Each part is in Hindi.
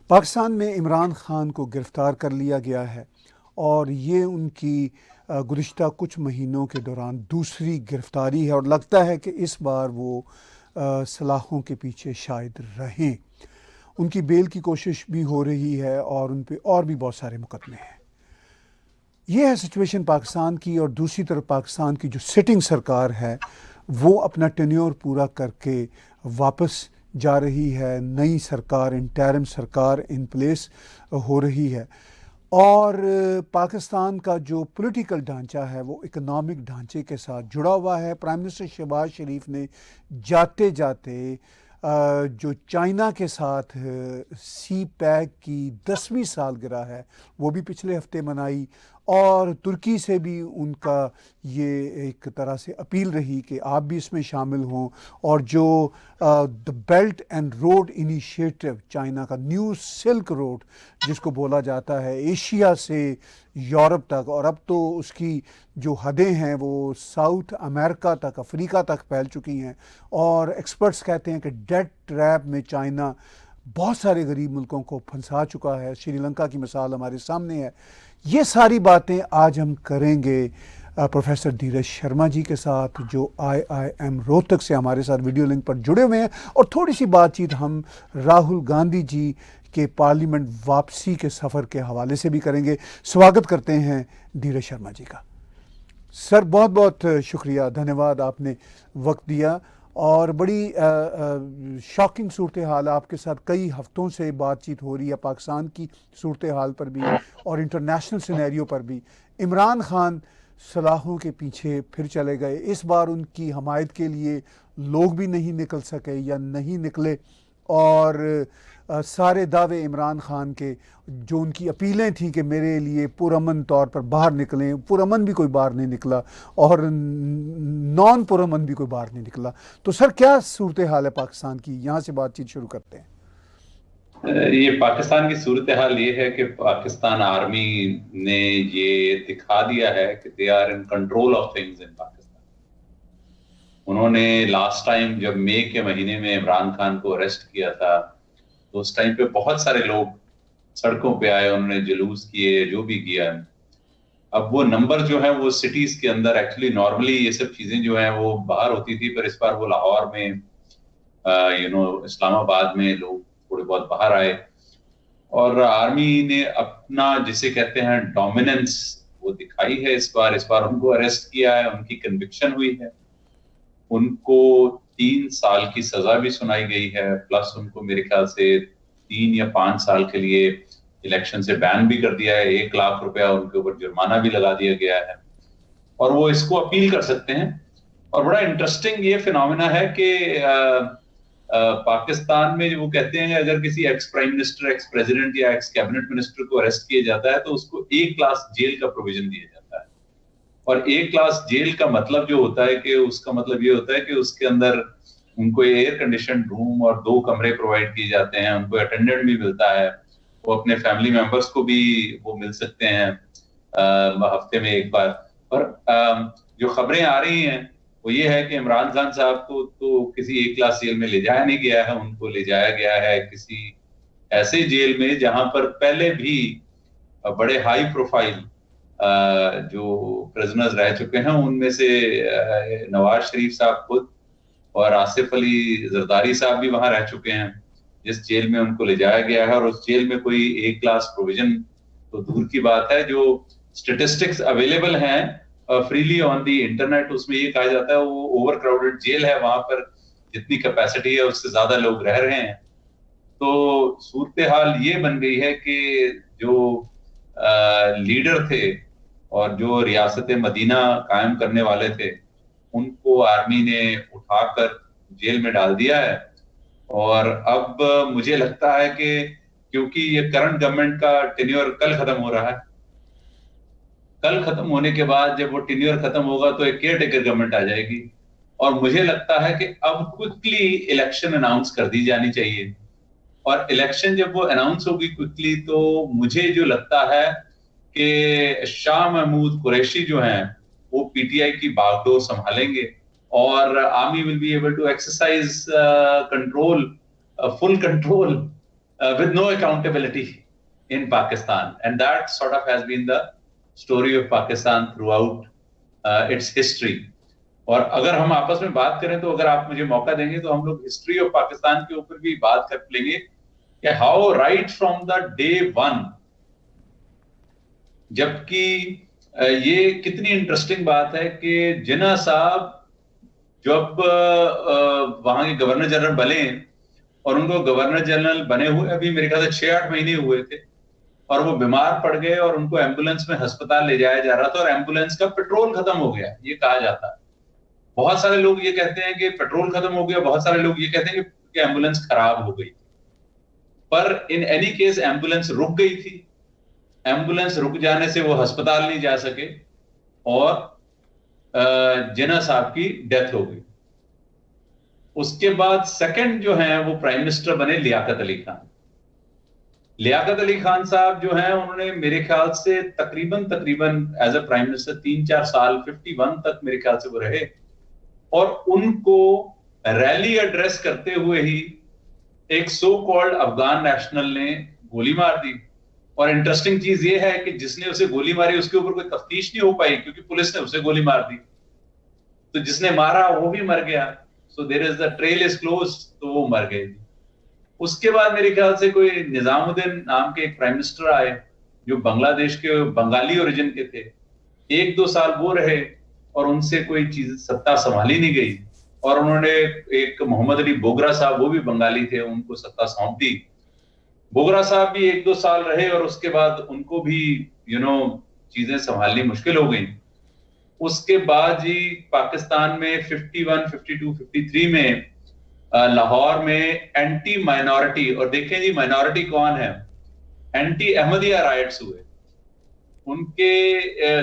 पाकिस्तान में इमरान खान को गिरफ़्तार कर लिया गया है और ये उनकी गुज़िश्ता कुछ महीनों के दौरान दूसरी गिरफ़्तारी है और लगता है कि इस बार वो सलाखों के पीछे शायद रहें। उनकी बेल की कोशिश भी हो रही है और उन पे और भी बहुत सारे मुकदमे हैं। ये है सिचुएशन पाकिस्तान की। और दूसरी तरफ पाकिस्तान की जो सिटिंग सरकार है वो अपना टेन्योर पूरा करके वापस जा रही है। नई सरकार, इंटरिम सरकार इन प्लेस हो रही है और पाकिस्तान का जो पॉलिटिकल ढांचा है वो इकोनॉमिक ढांचे के साथ जुड़ा हुआ है। प्राइम मिनिस्टर शहबाज शरीफ ने जाते जाते जो चाइना के साथ सी पैक की 10वीं सालगिरह है वो भी पिछले हफ्ते मनाई और तुर्की से भी उनका ये एक तरह से अपील रही कि आप भी इसमें शामिल हों। और जो the belt and road initiative, China का न्यू सिल्क रोड जिसको बोला जाता है, एशिया से यूरोप तक, और अब तो उसकी जो हदें हैं वो साउथ अमेरिका तक, अफ्रीका तक फैल चुकी हैं। और एक्सपर्ट्स कहते हैं कि डेट ट्रैप में चाइना बहुत सारे गरीब मुल्कों को फंसा चुका है। श्रीलंका की मिसाल हमारे सामने है। ये सारी बातें आज हम करेंगे प्रोफेसर धीरज शर्मा जी के साथ, जो IIM रोहतक से हमारे साथ वीडियो लिंक पर जुड़े हुए हैं। और थोड़ी सी बातचीत हम राहुल गांधी जी के पार्लियामेंट वापसी के सफ़र के हवाले से भी करेंगे। स्वागत करते हैं धीरज शर्मा जी का। सर बहुत बहुत शुक्रिया, धन्यवाद, आपने वक्त दिया। और बड़ी शॉकिंग सूरत हाल, आपके साथ कई हफ्तों से बातचीत हो रही है पाकिस्तान की सूरत हाल पर भी और इंटरनेशनल सिनेरियो पर भी। इमरान खान सलाखों के पीछे फिर चले गए। इस बार उनकी हमायत के लिए लोग भी नहीं निकल सके या नहीं निकले और सारे दावे इमरान खान के, जो उनकी अपीलें थी कि मेरे लिए पुरअमन तौर पर बाहर निकलें, पुरअमन भी कोई बाहर नहीं निकला और नॉन पुरअमन भी कोई बाहर नहीं निकला। तो सर क्या सूरत हाल है पाकिस्तान की? यहाँ से बातचीत शुरू करते हैं। ये पाकिस्तान की सूरत हाल ये है कि पाकिस्तान आर्मी ने ये दिखा दिया है कि they are in control of things in Pakistan. उन्होंने लास्ट टाइम जब मई के महीने में इमरान खान को अरेस्ट किया था तो उस टाइम पे बहुत सारे लोग सड़कों पे आए, उन्होंने जुलूस किए, जो भी किया। अब वो नंबर जो है वो सिटीज के अंदर, एक्चुअली नॉर्मली ये सब चीजें जो है वो बाहर होती थी, पर इस बार वो लाहौर में, इस्लामाबाद में लोग थोड़े बहुत बाहर आए और आर्मी ने अपना जिसे कहते हैं डोमिनेंस वो दिखाई है। इस बार उनको अरेस्ट किया है, उनकी कन्विक्शन हुई है, उनको 3 साल की सजा भी सुनाई गई है, प्लस उनको मेरे ख्याल से 3 या 5 साल के लिए इलेक्शन से बैन भी कर दिया है। 1 लाख रुपया उनके ऊपर जुर्माना भी लगा दिया गया है और वो इसको अपील कर सकते हैं। और बड़ा इंटरेस्टिंग ये फिनोमेना है कि पाकिस्तान में जो वो कहते हैं अगर किसी ex prime minister, ex president या एक्स कैबिनेट मिनिस्टर को अरेस्ट किया जाता है तो उसको 1 क्लास जेल का प्रोविजन दिया जाता है। और 1 क्लास जेल का मतलब जो होता है कि उसका मतलब ये होता है कि उसके अंदर उनको एयर कंडीशन रूम और 2 कमरे प्रोवाइड किए जाते हैं, उनको अटेंडेंट भी मिलता है, वो अपने फैमिली मेंबर्स को भी वो मिल सकते हैं हफ्ते में 1 बार। और जो खबरें आ रही हैं वो ये है कि इमरान खान साहब को तो किसी 1 क्लास जेल में ले जाया नहीं गया है, उनको ले जाया गया है किसी ऐसे जेल में जहां पर पहले भी बड़े हाई प्रोफाइल जो प्रिजनर्स रह चुके हैं, उनमें से नवाज शरीफ साहब खुद और आसिफ अली जरदारी साहब भी वहां रह चुके हैं, जिस जेल में उनको ले जाया गया है। और उस जेल में कोई 1 क्लास प्रोविजन तो दूर की बात है, जो स्टेटिस्टिक्स अवेलेबल हैं फ्रीली ऑन दी इंटरनेट, उसमें ये कहा जाता है वो ओवर क्राउडेड जेल है, वहां पर जितनी कैपेसिटी है उससे ज्यादा लोग रह रहे हैं। तो सूरत हाल ये बन गई है कि जो लीडर थे और जो रियासत मदीना कायम करने वाले थे उनको आर्मी ने उठाकर जेल में डाल दिया है। और अब मुझे लगता है कि क्योंकि ये करंट गवर्नमेंट का टेन्योर कल खत्म हो रहा है, कल खत्म होने के बाद जब वो टेन्योर खत्म होगा तो एक केयर टेकर गवर्नमेंट आ जाएगी और मुझे लगता है कि अब क्विकली इलेक्शन अनाउंस कर दी जानी चाहिए। और इलेक्शन जब वो अनाउंस होगी क्विकली तो मुझे जो लगता है कि शाह महमूद कुरैशी जो हैं वो पीटीआई की बागडोर संभालेंगे और army will be able to exercise control, full control with no accountability in Pakistan, and that sort of has been the story of Pakistan throughout its history. और अगर हम आपस में बात करें तो अगर आप मुझे मौका देंगे तो हम लोग हिस्ट्री ऑफ पाकिस्तान के ऊपर भी बात कर लेंगे कि how right from the day one, जबकि ये कितनी इंटरेस्टिंग बात है कि जिन्ना साहब जब वहां के गवर्नर जनरल बने और उनको गवर्नर जनरल बने हुए अभी मेरे ख्याल से 6-8 महीने हुए थे और वो बीमार पड़ गए और उनको एम्बुलेंस में अस्पताल ले जाया जा रहा था और एम्बुलेंस का पेट्रोल खत्म हो गया, ये कहा जाता है। बहुत सारे लोग ये कहते हैं कि पेट्रोल खत्म हो गया, बहुत सारे लोग ये कहते हैं कि एम्बुलेंस खराब हो गई, पर इन एनी केस एम्बुलेंस रुक गई थी। एम्बुलेंस रुक जाने से वो अस्पताल नहीं जा सके और जिन्ना साहब की डेथ हो गई। उसके बाद सेकंड जो है वो प्राइम मिनिस्टर बने लियाकत अली खान। लियाकत अली खान साहब जो हैं उन्होंने मेरे ख्याल से तकरीबन एज अ प्राइम मिनिस्टर 3-4 साल 51 तक मेरे ख्याल से वो रहे और उनको रैली एड्रेस करते हुए ही एक सो कॉल्ड अफगान नेशनल ने गोली मार दी। और इंटरेस्टिंग चीज ये है कि जिसने उसे गोली मारी उसके ऊपर कोई तफ्तीश नहीं हो पाई क्योंकि पुलिस ने उसे गोली मार दी, तो जिसने मारा वो भी मर गया, so there is the trail is close, तो वो मर गए। उसके बाद मेरे ख्याल से कोई निजामुद्दीन नाम के एक प्राइम मिनिस्टर आए जो बांग्लादेश के बंगाली ओरिजिन के थे, 1-2 साल वो रहे और उनसे कोई चीज सत्ता संभाली नहीं गई और उन्होंने एक मोहम्मद अली बोगरा साहब, वो भी बंगाली थे, उनको सत्ता सौंप दी। बोगरा साहब भी 1-2 साल रहे और उसके बाद उनको भी चीजें संभालनी मुश्किल हो गई। उसके बाद जी पाकिस्तान में 51, 52, 53 में लाहौर में एंटी माइनॉरिटी, और देखें जी माइनॉरिटी कौन है, एंटी अहमदिया राइट्स हुए। उनके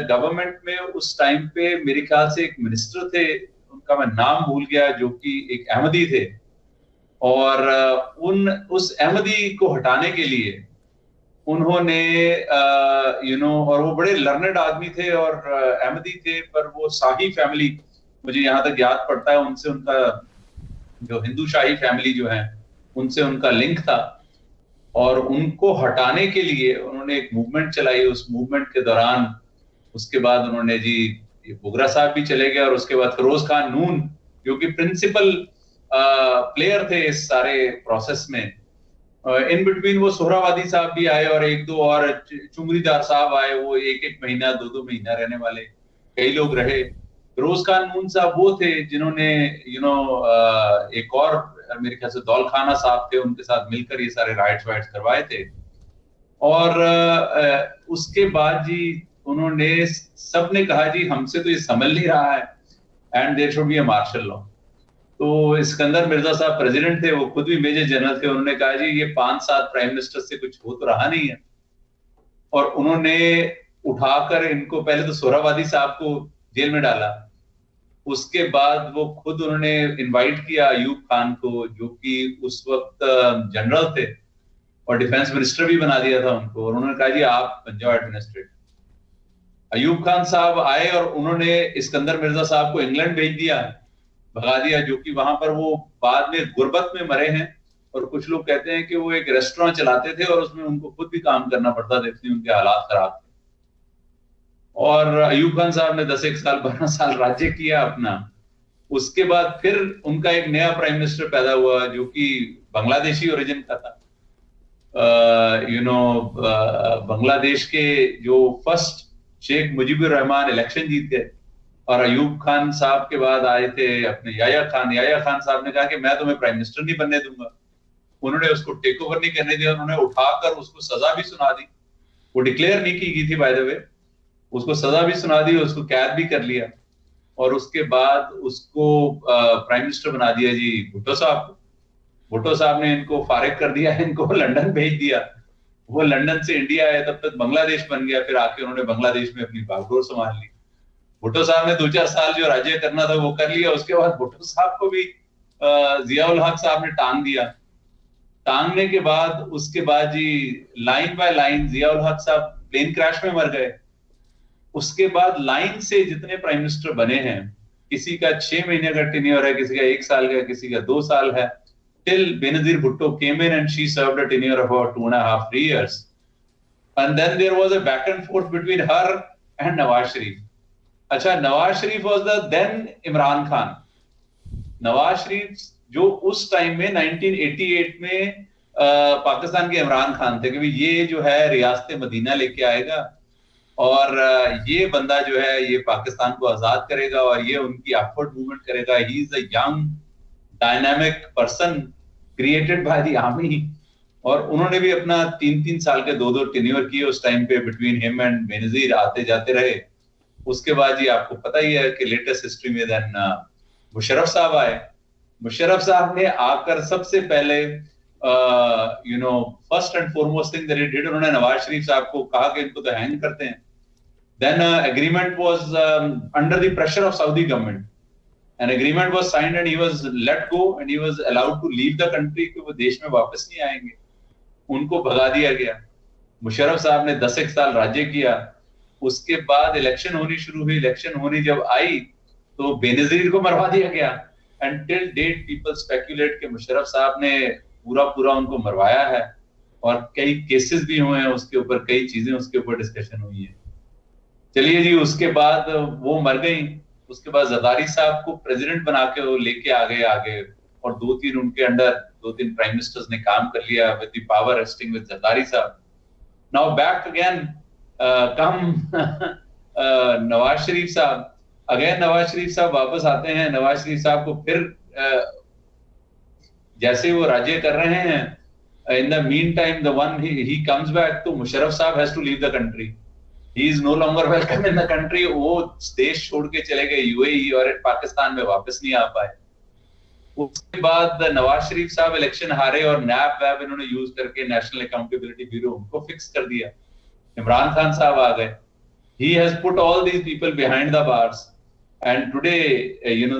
गवर्नमेंट में उस टाइम पे मेरे ख्याल से एक मिनिस्टर थे, उनका मैं नाम भूल गया, जो कि एक अहमदी थे और उस अहमदी को हटाने के लिए उन्होंने और वो बड़े लर्नेड आदमी थे और अहमदी थे, पर वो शाही फैमिली, मुझे यहाँ तक याद पड़ता है, उनसे उनका जो हिंदू शाही फैमिली जो है उनसे उनका लिंक था और उनको हटाने के लिए उन्होंने एक मूवमेंट चलाई। उस मूवमेंट के दौरान उसके बाद उन्होंने जी बोगरा साहब भी चले गए और उसके बाद फिरोज खान नून जो कि प्रिंसिपल प्लेयर थे इस सारे प्रोसेस में, इन बिटवीन वो सोहरावादी साहब भी आए और 1-2 और चुंगरीदार साहब आए, वो 1-1 महीना 2-2 महीना रहने वाले कई लोग रहे। फिरोज खान नून साहब वो थे जिन्होंने एक और मेरे ख्याल से दौल खाना साहब थे, उनके साथ मिलकर ये सारे राइट्स वाइट्स करवाए थे। और उसके बाद जी उन्होंने सबने कहा जी हमसे तो ये संभल नहीं रहा है and there should be a martial law. तो सिकंदर मिर्जा साहब प्रेसिडेंट थे, वो खुद भी मेजर जनरल थे, उन्होंने कहा जी ये 5-7 प्राइम मिनिस्टर से कुछ हो तो रहा नहीं है, और उन्होंने उठाकर इनको पहले तो सोहरावादी साहब को जेल में डाला, उसके बाद वो खुद उन्होंने इनवाइट किया अयूब खान को जो कि उस वक्त जनरल थे और डिफेंस मिनिस्टर भी बना दिया था उनको, और उन्होंने कहा जी आप बन जाओ एडमिनिस्ट्रेटर। अयूब खान साहब आए और उन्होंने सिकंदर मिर्जा साहब को इंग्लैंड भेज दिया, भगा दिया, जो कि वहां पर वो बाद में गुर्बत में मरे हैं। और कुछ लोग कहते हैं कि वो एक रेस्टोरेंट चलाते थे और उसमें उनको खुद भी काम करना पड़ता था, इसलिए उनके हालात खराब थे। और अयूब खान साहब ने 10 साल 12 साल राज्य किया अपना। उसके बाद फिर उनका एक नया प्राइम मिनिस्टर पैदा हुआ जो कि बांग्लादेशी ओरिजिन का था। बांग्लादेश के जो फर्स्ट शेख मुजीबुर रहमान इलेक्शन जीते और अयूब खान साहब के बाद आए थे अपने याया खान साहब ने कहा कि मैं तुम्हें प्राइम मिनिस्टर नहीं बनने दूंगा। उन्होंने उसको टेक ओवर नहीं करने दिया, उन्होंने उठाकर उसको सजा भी सुना दी, वो डिक्लेयर नहीं की गई थी बाय द वे, उसको सजा भी सुना दी, उसको कैद भी कर लिया और उसके बाद उसको प्राइम मिनिस्टर बना दिया जी भुट्टो साहब को। भुट्टो साहब ने इनको फारिग कर दिया, इनको लंदन भेज दिया, वो लंदन से इंडिया आए, तब तक बांग्लादेश बन गया, फिर आके उन्होंने बांग्लादेश में अपनी बागडोर संभाल ली। भुट्टो साहब ने 2-4 साल जो राज्य करना था वो कर लिया। उसके बाद भुट्टो साहब को भी जियाउल हक साहब ने टांग दिया। टांगने के बाद उसके बाद जी लाइन बाय लाइन जियाउल हक साहब प्लेन क्रैश में मर गए। उसके बाद लाइन से जितने प्राइम मिनिस्टर बने हैं, किसी का 6 महीने का टेन्योर है, किसी का 1 साल का, किसी का 2 साल है, till Benazir Bhutto came in and she served a tenure of about 2.5, 3 years. And then there was a back and forth between her and Nawaz Sharif. अच्छा, Nawaz Sharif was the then Imran Khan. Nawaz Sharif जो उस टाइम में 1988 में पाकिस्तान के इमरान खान थे कि ये जो है रियासत मदीना लेके आएगा और ये बंदा जो है ये पाकिस्तान को आजाद करेगा और ये उनकी अपवर्ड मूवमेंट करेगा. He is a young dynamic person created by the army. और उन्होंने भी अपना 3-3 साल के 2-2 टेन्योर किए उस टाइम पे. बिटवीन हिम एंड बेनजीर आते जाते रहे. उसके बाद जी आपको पता ही है कि लेटेस्ट हिस्ट्री में देन मुशर्रफ साहब आए. मुशर्रफ साहब ने आकर सबसे पहले first and foremost thing that he did, उन्होंने नवाज शरीफ साहब को कहा कि इनको तो हैंग करते हैं. Then agreement was under the pressure of Saudi government. An agreement was signed and he was let go and he was allowed to leave the country कि वो देश में वापस नहीं आएंगे. उनको भगा दिया गया. मुशर्रफ साहब ने 10 साल राज्य किया. उसके बाद इलेक्शन होनी शुरू हुई. इलेक्शन होनी जब आई तो बेनजीर को मरवा दिया गया. And till date people speculate कि मुशर्रफ साहब ने पूरा उनको मरवाया है और कई केसेस भी हुए हैं उसके ऊपर, कई चीजें उसके ऊपर डिस्कशन हुई है. चलिए जी, उसके बाद वो मर गई. उसके बाद जरदारी साहब को प्रेसिडेंट बना के वो लेके आ गए आगे और 2-3 उनके अंडर 2-3 प्राइम मिनिस्टर्स ने काम कर लिया with the power resting with Zardari साहब. Now back again come Nawaz Sharif साहब. अगेन नवाज शरीफ साहब वापस आते हैं. नवाज शरीफ साहब को फिर जैसे वो राज्य कर रहे हैं, in the mean time the one he comes back तो मुशर्रफ साहब has to leave the country. He is no longer welcome in the country. वो देश छोड़ के चले गए यूएई और पाकिस्तान में वापस नहीं आ पाए. उसके बाद नवाज शरीफ साहब इलेक्शन हारे और नैब वैब इन्होंने यूज करके नेशनल अकाउंटेबिलिटी ब्यूरो उनको फिक्स कर दिया. इमरान खान साहब आ गए. He has put all these people behind the bars and today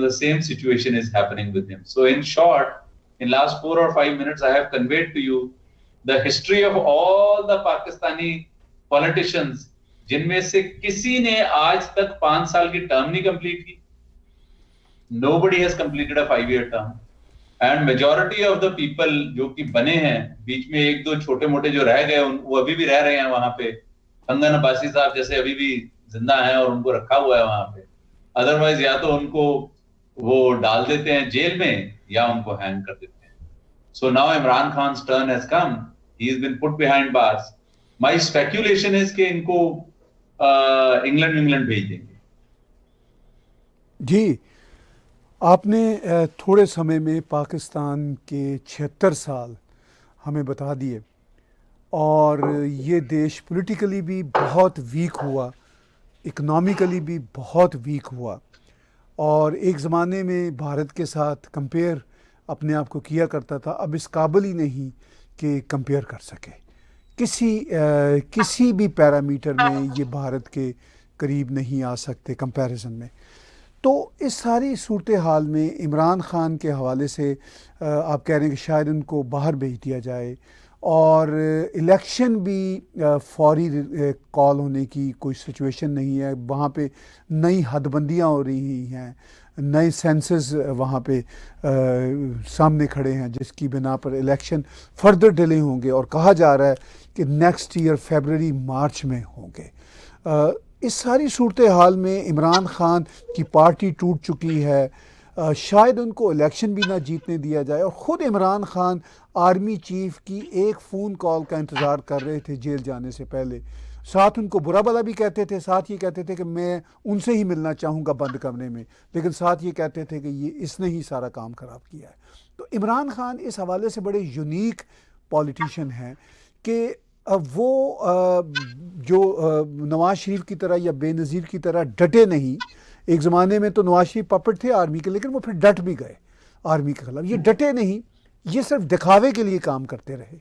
the same situation is happening with him. So in short, in last 4 or 5 minutes I have conveyed to you the history of all the Pakistani politicians जिनमें से किसी ने आज तक 5 साल की टर्म नहीं कंप्लीट की. Nobody has completed a 5-year term. And majority of the people जो कि बने हैं, बीच में 1-2 छोटे मोटे जो रह गए वो अभी भी रह रहे हैं वहां पे. कंगन अब्बासी साहब जैसे अभी भी जिंदा हैं और उनको रखा हुआ है वहां पे. अदरवाइज या तो उनको वो डाल देते हैं जेल में या उनको हैंग कर देते हैं. So now Imran Khan's turn has come. He has been put behind bars. My speculation is कि इनको इंग्लैंड भेज देंगे. जी, आपने थोड़े समय में पाकिस्तान के 76 साल हमें बता दिए और ये देश पॉलिटिकली भी बहुत वीक हुआ, इकोनॉमिकली भी बहुत वीक हुआ और एक ज़माने में भारत के साथ कंपेयर अपने आप को किया करता था. अब इस काबिल ही नहीं कि कंपेयर कर सके. किसी भी पैरामीटर में ये भारत के करीब नहीं आ सकते कंपैरिजन में. तो इस सारी सूरत हाल में इमरान खान के हवाले से आप कह रहे हैं कि शायद उनको बाहर भेज दिया जाए और इलेक्शन भी फौरी कॉल होने की कोई सिचुएशन नहीं है. वहाँ पे नई हदबंदियाँ हो रही हैं, नए सेंसस वहाँ पे सामने खड़े हैं जिसकी बिना पर इलेक्शन फर्दर डिले होंगे और कहा जा रहा है कि नेक्स्ट ईयर फरवरी मार्च में होंगे. इस सारी सूरत हाल में इमरान खान की पार्टी टूट चुकी है. शायद उनको इलेक्शन भी ना जीतने दिया जाए और ख़ुद इमरान खान आर्मी चीफ की एक फ़ोन कॉल का इंतज़ार कर रहे थे जेल जाने से पहले. साथ उनको बुरा भला भी कहते थे, साथ ये कहते थे कि मैं उनसे ही मिलना चाहूँगा बंद कमरे में, लेकिन साथ ये कहते थे कि ये इसने ही सारा काम ख़राब किया है. तो इमरान खान इस हवाले से बड़े यूनिक पॉलिटिशियन हैं कि वो जो नवाज शरीफ की तरह या बेनज़ीर की तरह डटे नहीं. एक ज़माने में तो नवाज शरीफ पपेट थे आर्मी के, लेकिन वो फिर डट भी गए आर्मी के खिलाफ. ये डटे नहीं, ये सिर्फ दिखावे के लिए काम करते रहे.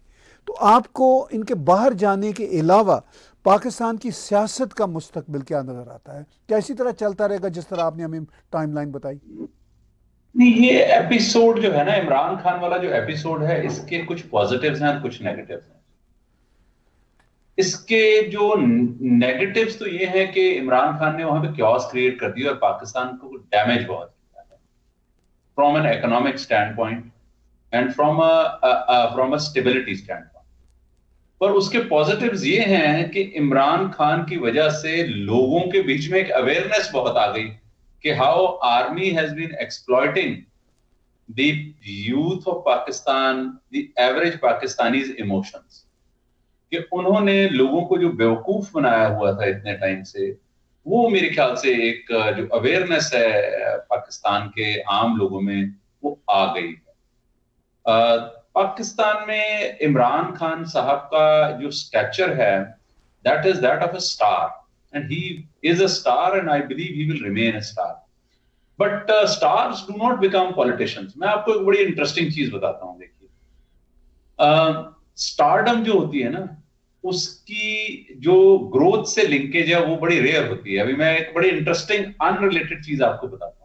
तो आपको इनके बाहर जाने के अलावा पाकिस्तान की सियासत का मुस्तकबिल क्या नज़र आता है? क्या इसी तरह चलता रहेगा जिस तरह आपने हमें टाइमलाइन बताई? नहीं, ये एपिसोड जो है ना, इमरान खान वाला जो एपिसोड है, इसके कुछ पॉजिटिव्स हैं और कुछ नेगेटिव्स हैं. इसके जो नेगेटिव्स तो ये है कि इमरान खान ने वहां पे क्योस क्रिएट कर दिया और पाकिस्तान को डैमेज बहुत किया है from an economic stand point and from a stability stand. पर उसके पॉजिटिव्स ये हैं कि इमरान खान की वजह से लोगों के बीच में एक अवेयरनेस बहुत आ गई कि how army has been exploiting the youth of Pakistan, the average Pakistanis emotions, कि उन्होंने लोगों को जो बेवकूफ बनाया हुआ था इतने टाइम से, वो मेरे ख्याल से एक जो अवेयरनेस है पाकिस्तान के आम लोगों में वो आ गई है। पाकिस्तान में इमरान खान साहब का जो स्टैचर है, that is that of a star, and he is a star, and I believe he will remain a star. But stars do not become politicians. मैं आपको एक बड़ी इंटरेस्टिंग चीज बताता हूं। देखिए, स्टारडम जो होती है ना, उसकी जो ग्रोथ से लिंकेज है वो बड़ी रेयर होती है। अभी मैं एक बड़ी इंटरेस्टिंग अनरिलेटेड चीज आपको बताता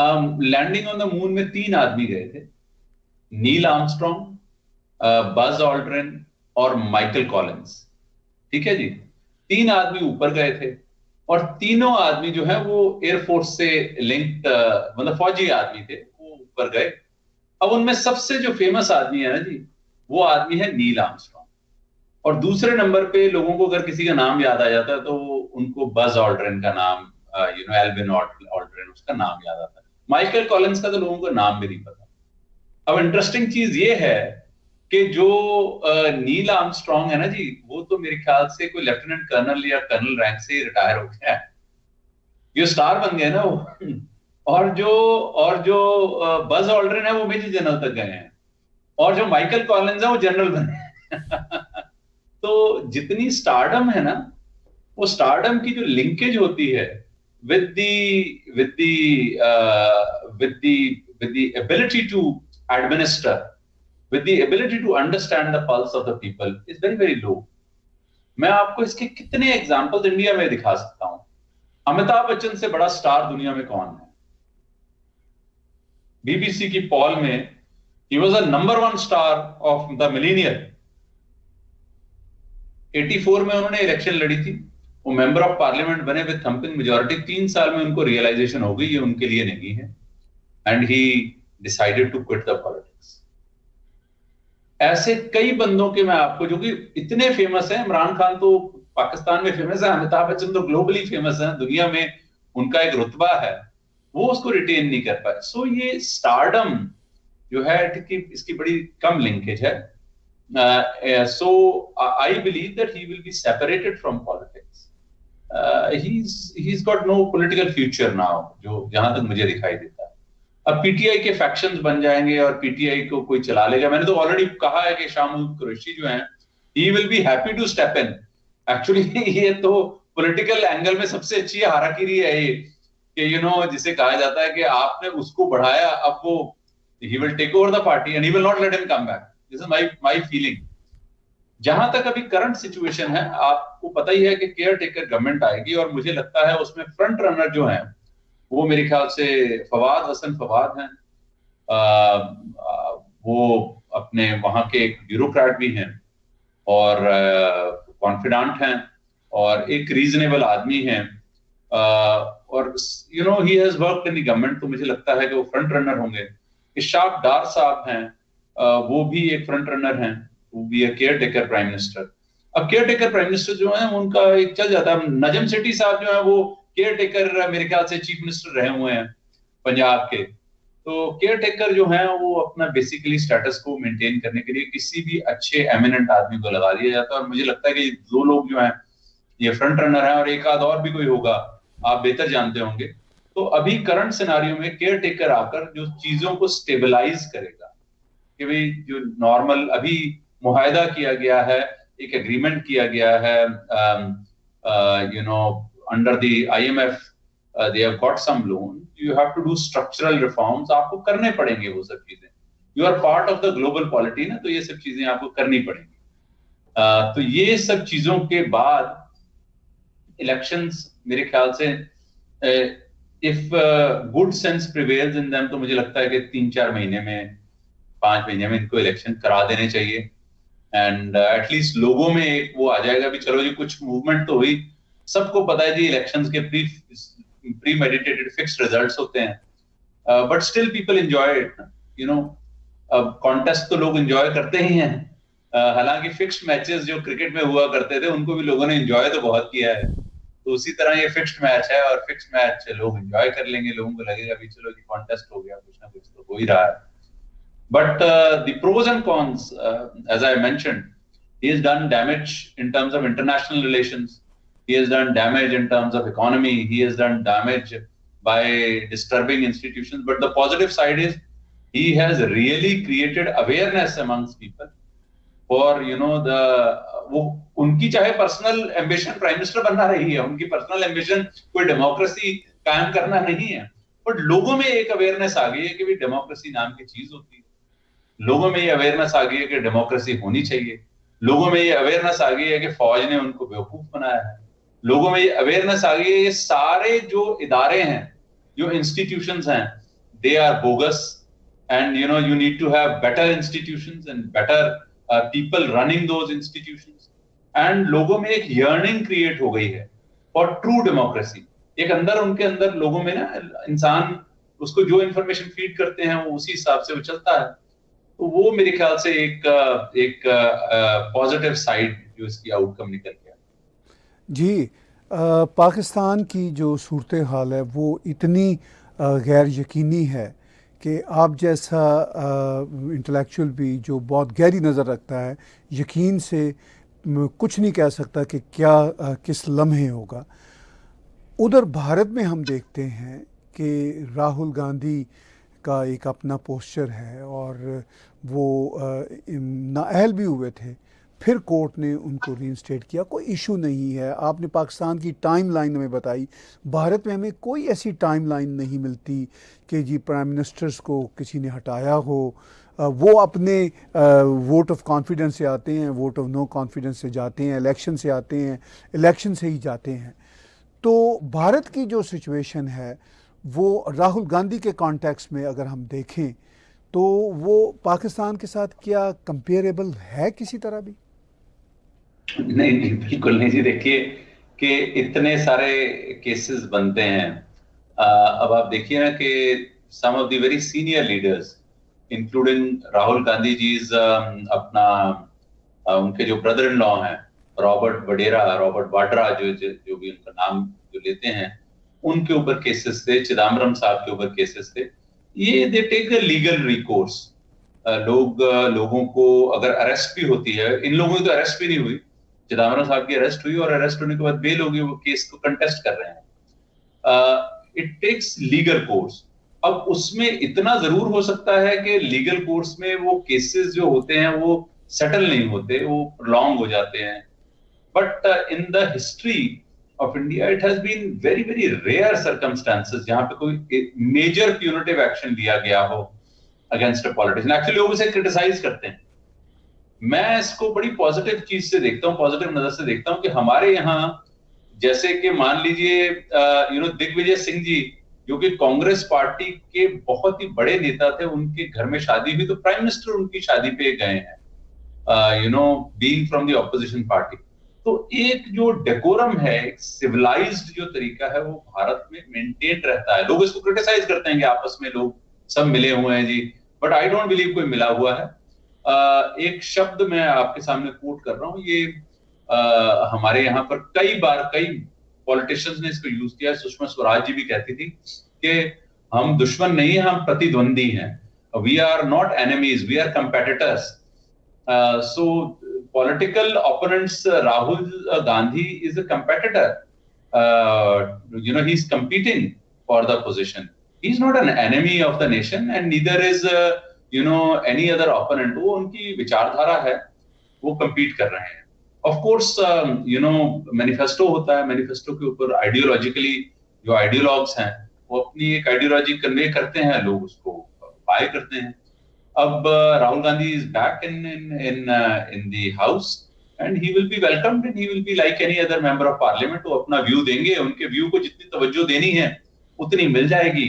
हूं। लैंडिंग ऑन द मून में 3 आदमी गए थे, नील आर्मस्ट्रॉन्ग, बज ऑल्ड्रिन और माइकल कॉलिंस। ठीक है जी, 3 आदमी ऊपर गए थे और तीनों आदमी जो है वो एयरफोर्स से लिंक्ड, मतलब फौजी आदमी थे, वो ऊपर गए। अब उनमें सबसे जो फेमस आदमी है ना जी, वो आदमी है नील आर्मस्ट्रॉन्ग, और दूसरे नंबर पे लोगों को अगर किसी का नाम याद आ जाता है तो उनको बज ऑल्ड्रिन का नाम, एल्विन ऑल्ड्रिन, उसका नाम याद आता है। माइकल कॉलिंस का तो लोगों को नाम भी नहीं पता। अब इंटरेस्टिंग चीज ये है कि जो नील आर्मस्ट्रॉन्ग है ना जी, वो तो मेरे ख्याल से कोई लेफ्टिनेंट कर्नल या कर्नल रैंक से रिटायर हो गया है, ये स्टार बन गए ना वो। और जो बज ऑल्ड्रिन है वो मेजर जनरल तक गए हैं, और जो माइकल कॉलिंस है वो जनरल बने। तो जितनी स्टारडम है ना, वो स्टारडम की जो लिंकेज होती है with the ability to administer, with the ability to understand the pulse of the people is very very low. मैं आपको इसके कितने एग्जांपल्स इंडिया में दिखा सकता हूं। अमिताभ बच्चन से बड़ा स्टार दुनिया में कौन है? बीबीसी की पॉल में he was a number 1 star of the millennial। 84 में उन्होंने इलेक्शन लड़ी थी, वो मेंबर ऑफ पार्लियामेंट बने विद थम्पिंग मेजॉरिटी। 3 साल में उनको रियलाइजेशन हो गई ये उनके लिए नहीं है, and he decided to quit the politics. ऐसे कई बंदों के मैं आपको, जो कि इतने फेमस हैं, इमरान खान तो पाकिस्तान में फेमस है, अमिताभ बच्चन तो ग्लोबली फेमस है, दुनिया में उनका एक रुतबा है, वो उसको रिटेन नहीं कर पाए। सो ये स्टारडम जो है इसकी बड़ी कम लिंकेज है। So I believe that he will be separated from politics. He's got no political future now, जो जहां तक मुझे दिखाई देता है। अब पीटीआई के फैक्शंस बन जाएंगे और पीटीआई को कोई चला लेगा। मैंने तो ऑलरेडी कहा है कि शामुल कुरैशी जो हैं, he will be happy to step in. Actually ये तो पॉलिटिकल एंगल में सबसे अच्छी हाराकीरी है ये, कि जिसे कहा जाता है कि आपने उसको बढ़ाया, अब वो he will take over the party and he will not let him come back. This is my feeling. जहां तक अभी करंट सिचुएशन है, आपको पता ही है कि केयर टेकर गवर्नमेंट आएगी, और मुझे लगता है उसमें फ्रंट रनर जो हैं वो मेरे ख्याल से फवाद हसन फवाद हैं। वो अपने वहां के एक ब्यूरोक्रेट भी हैं और कॉन्फिडेंट हैं और एक रीजनेबल आदमी हैं, और he has worked in the government, तो मुझे लगता है कि वो फ्रंट रनर होंगे। इशाक डार साहब हैं, वो भी एक फ्रंट रनर हैं, वो भी है केयर टेकर प्राइम मिनिस्टर। अब केयर टेकर प्राइम मिनिस्टर जो है उनका एक चल जाता है। नजम सेठी साहब जो है वो केयर टेकर मेरे ख्याल से चीफ मिनिस्टर रहे हुए हैं पंजाब के। तो केयर टेकर जो है वो अपना बेसिकली स्टेटस को मेंटेन करने के लिए किसी भी अच्छे एमिनेंट आदमी को लगा दिया जाता है, और मुझे लगता है कि 2 लोग जो हैं ये फ्रंट रनर हैं, और एक आध और भी कोई होगा, आप बेहतर जानते होंगे। तो अभी करंट सिनारियो में केयर टेकर आकर जो चीजों को स्टेबलाइज करेगा, कि भाई जो नॉर्मल अभी मुआहदा किया गया है, एक एग्रीमेंट किया गया है, under the IMF they have got some loan, you have to do structural reforms, आपको करने पड़ेंगे वो सब चीजें। You are part of the global polity ना, तो ये सब चीजें आपको करनी पड़ेंगी। तो ये सब चीजों के बाद इलेक्शंस मेरे ख्याल से if good sense prevails in them, तो मुझे लगता है कि 3-4 महीने में, 5 महीने में इनको इलेक्शन करा देने चाहिए, एंड एटलीस्ट लोगों में एक वो आ जाएगा भी चलो जी कुछ मूवमेंट तो हुई। सबको पता है जी इलेक्शंस के प्री मेडिटेटेड फिक्स्ड रिजल्ट्स होते हैं, but still people enjoy it. You know अब कॉन्टेस्ट तो लोग एंजॉय करते ही हैं, हालांकि फिक्स्ड मैचेस जो क्रिकेट में हुआ करते थे उनको भी लोगों ने एंजॉय तो बहुत किया है, तो उसी तरह ये फिक्स्ड मैच है और फिक्स्ड मैच लोग एंजॉय कर लेंगे, लोगों को लगेगा भी चलो जी कॉन्टेस्ट हो गया, कुछ ना कुछ तो हो ही रहा है. But the pros and cons, as I mentioned, he has done damage in terms of international relations. He has done damage in terms of economy. He has done damage by disturbing institutions. But the positive side is he has really created awareness amongst people for, वो उनकी चाहे पर्सनल एम्बिशन प्राइम मिनिस्टर बनना रही है, उनकी पर्सनल एम्बिशन कोई डेमोक्रेसी कायम करना नहीं है, बट लोगों में एक अवेयरनेस आ गई है कि भी डेमोक्रेसी नाम की चीज होती है. लोगों में ये अवेयरनेस आ गई है कि डेमोक्रेसी होनी चाहिए. लोगों में ये अवेयरनेस आ गई है कि फौज ने उनको बेवकूफ बनाया है. लोगों में ये अवेयरनेस आ गई है ये सारे जो इदारे हैं, जो इंस्टीट्यूशंस हैं, they are bogus and you need to have better institutions and better people running those institutions. And लोगों में एक यर्निंग क्रिएट हो गई है फॉर ट्रू डेमोक्रेसी. एक अंदर उनके अंदर लोगों में ना, इंसान उसको जो इंफॉर्मेशन फीड करते हैं वो उसी हिसाब से वो चलता है. तो वो मेरे ख्याल से एक पॉजिटिव साइड जो इसकी आउटकम निकल गया. जी, पाकिस्तान की जो सूरत हाल है वो इतनी गैर यकीनी है कि आप जैसा इंटेलेक्चुअल भी जो बहुत गहरी नज़र रखता है, यकीन से कुछ नहीं कह सकता कि क्या किस लम्हे होगा. उधर भारत में हम देखते हैं कि राहुल गांधी का एक अपना पोस्चर है और वो नाअहल भी हुए थे, फिर कोर्ट ने उनको रीइंस्टेट किया. कोई इशू नहीं है. आपने पाकिस्तान की टाइमलाइन हमें बताई. भारत में हमें कोई ऐसी टाइमलाइन नहीं मिलती कि जी प्राइम मिनिस्टर्स को किसी ने हटाया हो. वो अपने वोट ऑफ कॉन्फिडेंस से आते हैं, वोट ऑफ नो कॉन्फिडेंस से जाते हैं, इलेक्शन से आते हैं, इलेक्शन से ही जाते हैं. तो भारत की जो सिचुएशन है वो राहुल गांधी के कॉन्टेक्स्ट में अगर हम देखें तो वो पाकिस्तान के साथ क्या कंपेरेबल है किसी तरह भी? नहीं, बिल्कुल नहीं जी. देखिए कि इतने सारे केसेस बनते हैं. अब आप देखिए ना कि some of the very senior leaders including Rahul Gandhi ji उनके जो ब्रदर इन लॉ हैं रॉबर्ट वाड्रा जो भी उनका नाम जो लेते हैं, उनके ऊपर केसेस थे. चिदम्बरम साहब के ऊपर केसेस थे. ये they take a legal recourse. लोगों को अगर अरेस्ट भी होती है, इन लोगों की तो अरेस्ट भी नहीं हुई, चिदम्बरम साहब की अरेस्ट हुई और अरेस्ट होने के बाद बेल होगी, वो केस को कंटेस्ट कर रहे हैं. It takes legal course. अब उसमें इतना जरूर हो सकता है कि लीगल कोर्स में वो केसेस जो होते हैं वो सेटल नहीं होते, वो प्रोलॉन्ग हो जाते हैं. But in the history of India, it has been very, very rare circumstances जहां पे कोई major punitive action लिया गया हो against a politician. Actually लोग इसे criticize करते हैं. मैं इसको बड़ी पॉजिटिव चीज से देखता हूँ, पॉजिटिव नजर से देखता हूँ कि हमारे यहाँ जैसे कि मान लीजिए दिग्विजय सिंह जी जो कि कांग्रेस पार्टी के बहुत ही बड़े नेता थे, उनके घर में शादी हुई तो प्राइम मिनिस्टर उनकी शादी पे गए हैं, being from the opposition party. तो एक जो डेकोरम है, एक सिविलाइज्ड जो तरीका है वो भारत में मेंटेन रहता है. लोग इसको क्रिटिसाइज करते हैं कि आपस में लोग सब मिले हुए हैं जी, बट आई डोंट बिलीव कोई मिला हुआ है. एक शब्द मैं आपके सामने कोट कर रहा हूँ, ये हमारे यहाँ पर कई पॉलिटिशियंस ने इसको यूज किया. सुषमा स्वराज जी भी कहती थी कि हम दुश्मन नहीं है, हम प्रतिद्वंदी हैं. We are not enemies, we are competitors. So political opponents, Rahul Gandhi is a competitor. He's competing for the position. He's not an enemy of the nation, and neither is any other opponent. वो उनकी विचारधारा है, वो compete कर रहे हैं. Of course, manifesto होता है, manifesto के ऊपर ideologically जो ideologues हैं वो अपनी एक ideology convey करते हैं, लोग उसको buy करते हैं. अब Rahul Gandhi is back in the house and he will be welcomed and he will be like any other member of parliament. वो अपना व्यू देंगे, उनके व्यू को जितनी तवज्जो देनी है उतनी मिल जाएगी.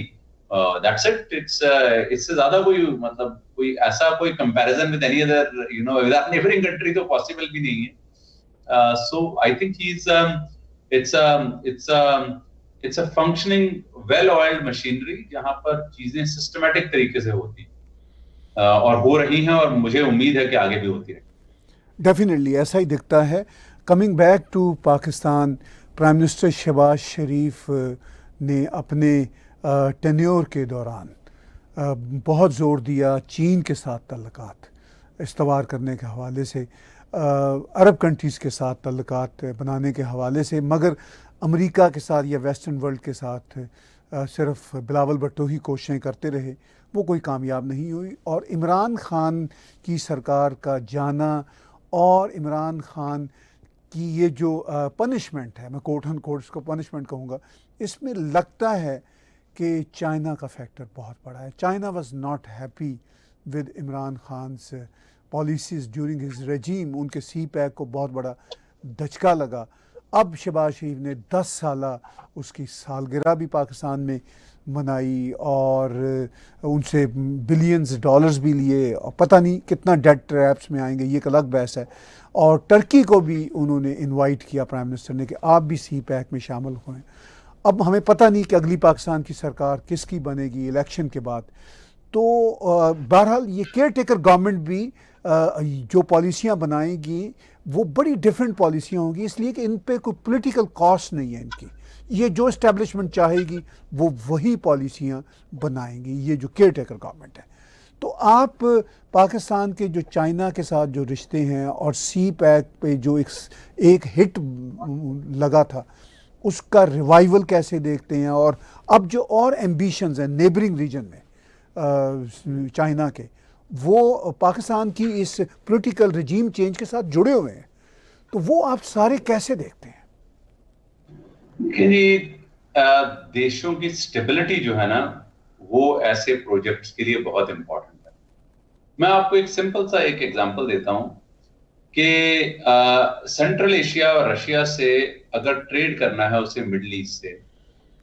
That's it. इससे ज्यादा कोई ऐसा कोई comparison with any other with our neighboring country तो possible भी नहीं है. So I think it's a functioning well-oiled machinery जहां पर चीजें systematic तरीके से होती. और हो रही हैं, और मुझे उम्मीद है कि आगे भी होती रहेगी। डेफिनेटली ऐसा ही दिखता है। Coming back to Pakistan, prime minister Shahbaz Sharif ने अपने टेन्योर के दौरान बहुत ज़ोर दिया चीन के साथ तल्लुकात इस्तवार करने के हवाले से, अरब कंट्रीज़ के साथ तल्लुकात बनाने के हवाले से, मगर अमेरिका के साथ या वेस्टर्न वर्ल्ड के साथ सिर्फ बिलावल भुट्टो ही कोशिशें करते रहे, वो कोई कामयाब नहीं हुई। और इमरान ख़ान की सरकार का जाना और इमरान ख़ान की ये जो पनिशमेंट है, मैं कोट एंड कोट इसको पनिशमेंट कहूँगा, इसमें लगता है कि चाइना का फैक्टर बहुत बड़ा है। China was not happy with Imran Khan's policies during his regime. उनके सी पैक को बहुत बड़ा धचका लगा। अब शहबाज शरीफ ने 10 साला उसकी सालगिरह भी पाकिस्तान में मनाई और उनसे बिलियंस डॉलर्स भी लिए, और पता नहीं कितना डेट ट्रैप्स में आएंगे, ये एक अलग बहस है। और टर्की को भी उन्होंने इनवाइट किया प्राइम मिनिस्टर ने कि आप भी सी पैक में शामिल हों। अब हमें पता नहीं कि अगली पाकिस्तान की सरकार किसकी बनेगी इलेक्शन के बाद। तो बहरहाल ये केयर टेकर गवर्नमेंट भी जो पॉलिसियाँ बनाएगी वो बड़ी डिफरेंट पॉलिसियाँ होंगी, इसलिए कि इन पे कोई पॉलिटिकल कॉस्ट नहीं है इनकी। ये जो इस्टेब्लिशमेंट चाहेगी वो वही पॉलिसियाँ बनाएंगी, ये जो केयर टेकर गवर्नमेंट है। तो आप पाकिस्तान के जो चाइना के साथ जो रिश्ते हैं और सी पैक पे जो एक हिट लगा था, उसका रिवाइवल कैसे देखते हैं? और अब जो और एम्बिशंस हैं नेबरिंग रीजन में चाइना के, वो पाकिस्तान की इस पॉलिटिकल रिजीम चेंज के साथ जुड़े हुए हैं, तो वो आप सारे कैसे देखते हैं? देशों की स्टेबिलिटी जो है ना, वो ऐसे प्रोजेक्ट्स के लिए बहुत इंपॉर्टेंट है। मैं आपको एक सिंपल सा एक एग्जांपल देता हूं कि सेंट्रल एशिया और रशिया से अगर ट्रेड करना है उसे मिडिल ईस्ट से,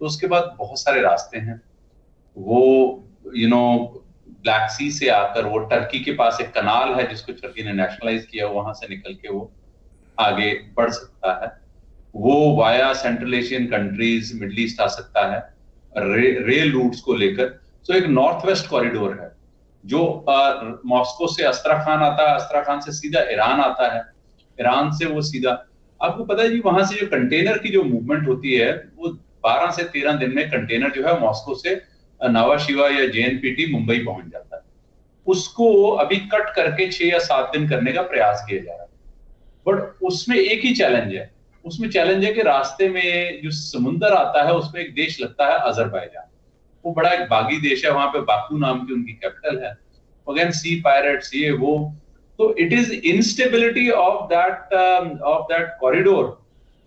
तो उसके बाद बहुत सारे रास्ते हैं। वो ब्लैक सी से आकर वो टर्की के पास एक कनाल है जिसको टर्की ने नेशनलाइज किया, वहां से निकल के वो आगे बढ़ सकता है। वो via central Asian countries middle east आ सकता है रेल रूट्स को लेकर। तो एक नॉर्थ वेस्ट कॉरिडोर है जो मॉस्को से अस्त्राखान आता है, अस्त्राखान से सीधा ईरान आता है, ईरान से वो सीधा, आपको पता है जी, वहां से जो कंटेनर की जो मूवमेंट होती है वो 12 से 13 दिन में कंटेनर जो है मॉस्को से नावा शिवा या जेएनपीटी मुंबई पहुंच जाता है। उसको अभी कट करके 6 या 7 दिन करने का प्रयास किया जा रहा है। बट उसमें एक ही चैलेंज है, उसमें चैलेंज है कि रास्ते में जो समुंदर आता है उसमें एक देश लगता है अजरबैजान। वो बड़ा एक बागी देश है, वहां पे बाकू नाम की उनकी कैपिटल है। अगेन सी पायरेट्स ये वो, तो it is instability of that corridor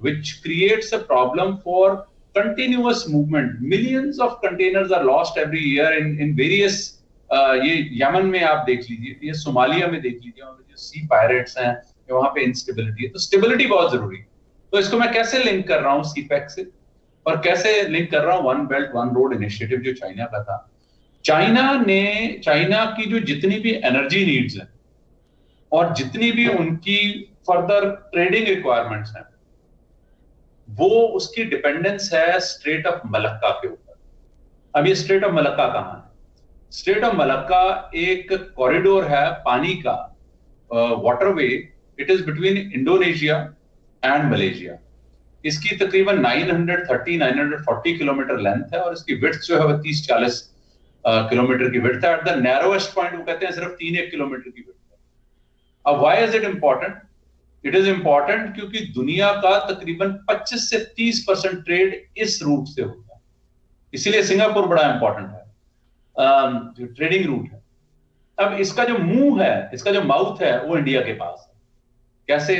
which creates a problem for continuous movement. Millions of containers are lost every year in various, ये यमन में आप देख लीजिए, ये सोमालिया में देख लीजिए, जो सी पायरेट्स हैं, वहां पे इंस्टेबिलिटी है। तो स्टेबिलिटी बहुत जरूरी है। तो इसको मैं कैसे लिंक कर रहा हूँ सीपैक से, और कैसे लिंक कर रहा हूँ one belt one road initiative जो चाइना का था। चाइना की जो जितनी भी एनर्जी नीड्स हैं और जितनी भी उनकी फर्दर ट्रेडिंग रिक्वायरमेंट्स हैं, वो उसकी डिपेंडेंस है स्ट्रेट ऑफ मलक्का के ऊपर। अब ये स्ट्रेट ऑफ मलक्का कहां है? स्ट्रेट ऑफ मलक्का एक कॉरिडोर है पानी का, waterway. It is between Indonesia and Malaysia. इसकी तकरीबन 940 किलोमीटर लेंथ है और इसकी विड्थ जो है वो 30-40 किलोमीटर की विड्थ है। एट द नैरोएस्ट पॉइंट वो कहते हैं सिर्फ 3-1 किलोमीटर की विड्थ है। अब why is it important? It is important क्योंकि दुनिया का तकरीबन 25 से 30% ट्रेड इस रूट से होता है, इसीलिए सिंगापुर बड़ा इंपॉर्टेंट है, जो ट्रेडिंग रूट है। अब इसका जो मुंह है, इसका जो माउथ है, वो इंडिया के पास है। कैसे?